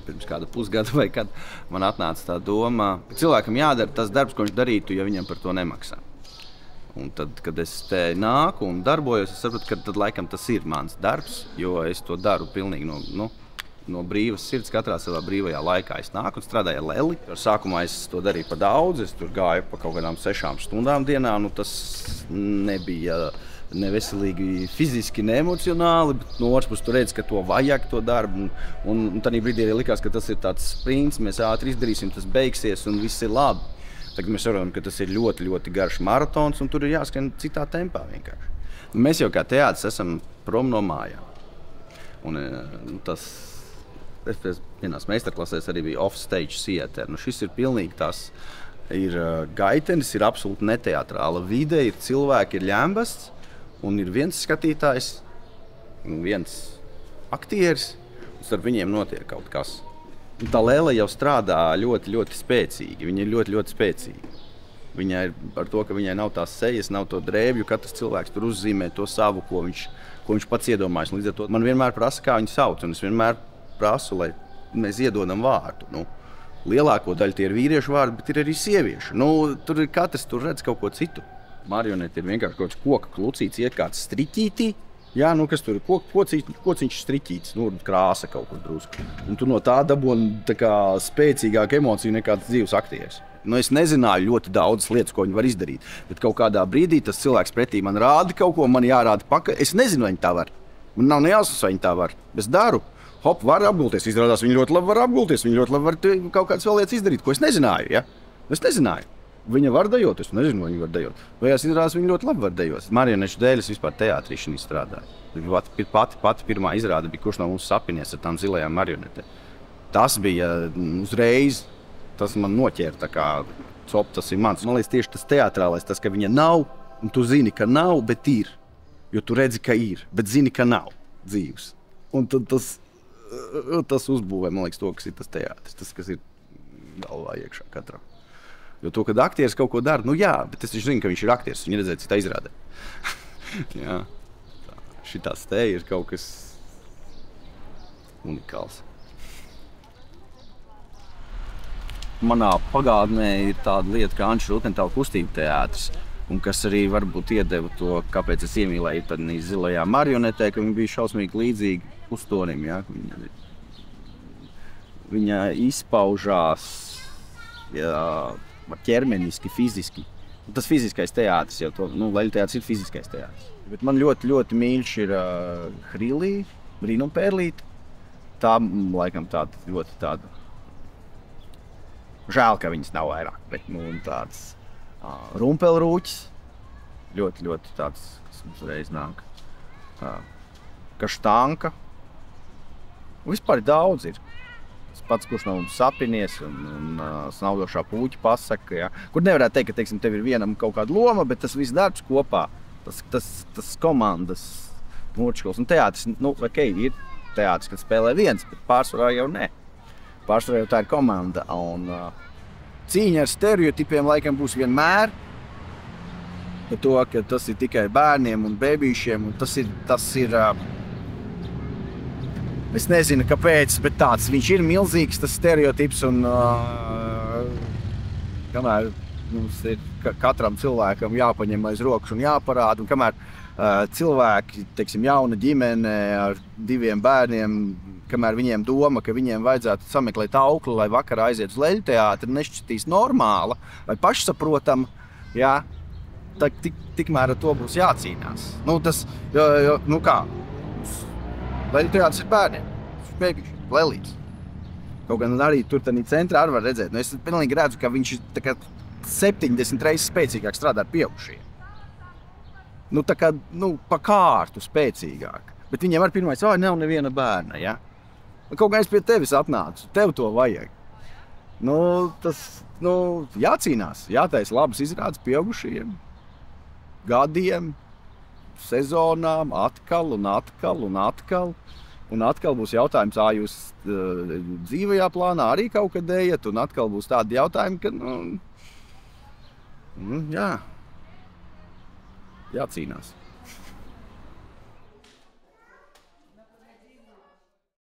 pirms kāda pusgada vai kad man atnāca tā doma, ka cilvēkam jādara tas darbs, ko viņš darītu, ja viņam par to nemaksā. Un tad, kad es te nāku un darbojos, es sapratu, ka tad laikam tas ir mans darbs, jo es to daru pilnīgi no brīvas sirds, katrā savā brīvajā laikā. Es nāku un strādāju ar Leli. Sākumā es to darīju pa daudz, es tur gāju pa kaut kādām 6 stundām dienā. Tas nebija neveselīgi fiziski, ne emocionāli, bet no otras puses tu redzi, ka to vajag, to darbu. Un tādā brīdī arī likās, ka tas ir tāds sprints, mēs ātri izdarīsim, tas beigsies un viss ir labi. Tagad mēs saprotam, ka tas ir ļoti, ļoti garš maratons un tur ir jāskrien citā tempā vienkārši. Mēs jau kā teātris esam prom no mājām. Un tas... Es vienās meistarklasēs arī biju off-stage theater. Šis ir pilnīgi tas. Ir gaitenis, ir absolūti neteatrāla vide, ir cilvēki, ir ļembasts, un ir viens skatītājs, viens aktieris, un starp viņiem notiek kaut kas. Un tā Lele jau strādā ļoti, ļoti spēcīgi. Viņa ir ļoti, ļoti spēcīga. Viņa ir par to, ka viņai nav tās sejas, nav to drēbju, katrs cilvēks tur uzzīmē to savu, ko viņš pats iedomājas. Līdz ar to man vienmēr prasa, kā viņu sauc, un es vienmēr prasu, lai mēs iedodam vārdu. Lielāko daļu tie ir vīriešu vārdi, bet ir arī sieviešu. Tur ir katrs tur redz kaut ko citu. Marionete ir vienkārši kaut kāds koka klucīts, iet kāds striķītī. Jā, kas tur ir kociņš striķīts, krāsa kaut kur drusku. Un tu no tā dabūni tā kā spēcīgāku emociju nekā dzīves aktieris. Es nezināju ļoti daudzas lietas, ko viņi var izdarīt, bet kaut kādā brīdī tas cilvēks pretī man rāda kaut ko, man jārāda pakaļ. Es nezinu, vai viņi tā var. Man nav nejausmas, vai viņi tā var. Es daru. Hop, var apgulties. Izrādās, viņi ļoti labi var apgulties. Viņi ļoti labi var kaut kādas vēl lietas izdarīt, ko es nezināju. Ja? Es nezināju. Viņa var dejot, es nezinu, vai viņa var dejot. Vai izrādās, viņa ļoti labi var dejot. Marionešu dēļ es vispār teātrī šī strādāju. Pati pirmā izrāde bija, kurš no mums sapinies ar tām zilajām marionetēm. Tas bija uzreiz, tas man noķēra tā kā cop, tas ir mans. Man liekas tieši tas teātrālais, tas, ka viņa nav, un tu zini, ka nav, bet ir. Jo tu redzi, ka ir, bet zini, ka nav dzīves. Un tad tas uzbūvē, man liekas, to, kas ir tas teātris, tas, kas ir galvā iekšā katram. Jo to, kad aktieris kaut ko dara, jā, bet es zinu, ka viņš ir aktieris, viņa redzēja citā izrādē. Jā, šitās te ir kaut kas unikāls. Manā pagātnē ir tāda lieta, kā Anša Rutentāla kustību teātris, un kas arī varbūt iedeva to, kāpēc es iemīlēju tad zilajā marionetē, ka viņa bija šausmīgi līdzīga Pustonim, ja? Viņa izpaužās ķermeniski, fiziski. Tas fiziskais teātris jau to, Leļu teātris ir fiziskais teātris. Bet man ļoti, ļoti mīļš ir Hrilī, Brīnumpērlīte. Tā, laikam, ļoti tāda. Žēl, ka viņas nav vairāk, bet tāds Rumpelrūķis. Ļoti, ļoti tāds, kas mums reiz nāk. Kaštanka. Vispār daudz ir. Tas pats, kurš no mums sapinies un snaudošā puķa pasaka, ja? Kur nevarētu teikt, ka, teiksim, tev ir vienam kaut kāda loma, bet tas viss darbs kopā, tas komandas mūrčkols. Un teātris, ir teātris, kad spēlē viens, bet pārsvarā jau ne. Pārsvarā jau tā ir komanda. Un cīņa ar stereotipiem laikam būs vienmēr. Par to, ka tas ir tikai bērniem un bēbīšiem, un tas ir es nezinu, kāpēc, bet tāds viņš ir milzīgs, tas stereotips, un kamēr mums ir katram cilvēkam jāpaņem aiz rokas un jāparāda, un kamēr cilvēki, teiksim, jauna ģimene ar 2 bērniem, kamēr viņiem doma, ka viņiem vajadzētu sameklēt aukli, lai vakarā aiziet uz Leļu teātri, nešķitīs normāla vai pašsaprotama, jā, tikmēr ar to būs jācīnās. Kā? Leļu teātris ir bērniem, bēbīši, lelīts. Kaut gan arī tur centrā var redzēt. Es pilnīgi redzu, ka viņš ir 70 reizes spēcīgāk strādā ar pieaugušiem. Pa kārtu spēcīgāk. Bet viņiem ar pirmais, nav neviena bērna, ja? Kaut gan es pie tevis atnācu, tev to vajag. Jācīnās, jātaisa labas izrādes pieaugušiem, gadiem, sezonām, atkal un atkal un atkal. Un atkal būs jautājums, jūs dzīvajā plānā arī kaut kad ejat, un atkal būs tādi jautājumi, ka, jācīnās.